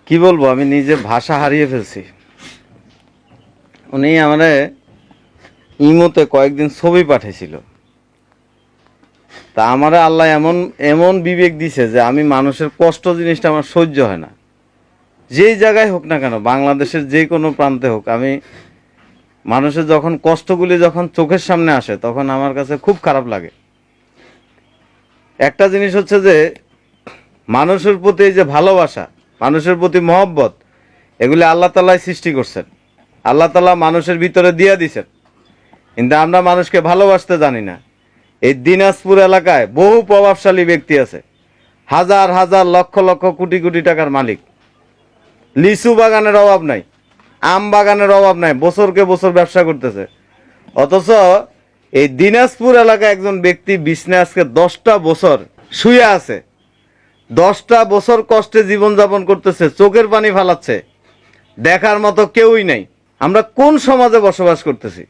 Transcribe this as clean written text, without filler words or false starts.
কি বলবো, আমি নিজে ভাষা হারিয়ে ফেলছি। উনি আমারে ইমোতে কয়েকদিন ছবি পাঠিয়েছিল। তা আমারে আল্লাহ এমন এমন বিবেক দিছে যে আমি মানুষের কষ্ট জিনিসটা আমার সহ্য হয় না। যেই জায়গায় হোক না কেন, বাংলাদেশের যে কোনো প্রান্তে হোক, আমি মানুষের যখন কষ্টগুলি যখন চোখের সামনে আসে তখন আমার কাছে খুব খারাপ লাগে। একটা জিনিস হচ্ছে যে মানুষের প্রতি এই যে ভালোবাসা, মানুষের প্রতি মহব্বত, এগুলি আল্লাহ তাআলাই সৃষ্টি করছেন, আল্লাহ তাআলা মানুষের ভিতরে দিয়ে দিছেন, কিন্তু আমরা মানুষকে ভালোবাসতে জানি না। এই দিনাজপুর এলাকায় বহু প্রভাবশালী ব্যক্তি আছে, হাজার হাজার লক্ষ লক্ষ কোটি কোটি টাকার মালিক। লিচু বাগানের অভাব নাই, আম বাগানের অভাব নাই, বছরকে বছর ব্যবসা করতেছে। অথচ এই দিনাজপুর এলাকায় একজন ব্যক্তি বিছনায় আজকে 10টা বছর শুয়ে আছে, 10টা বছর কষ্টে জীবনযাপন করতেছে, চোখের পানি ফালাচ্ছে, দেখার মতো কেউই নাই। আমরা কোন সমাজে বসবাস করতেছি?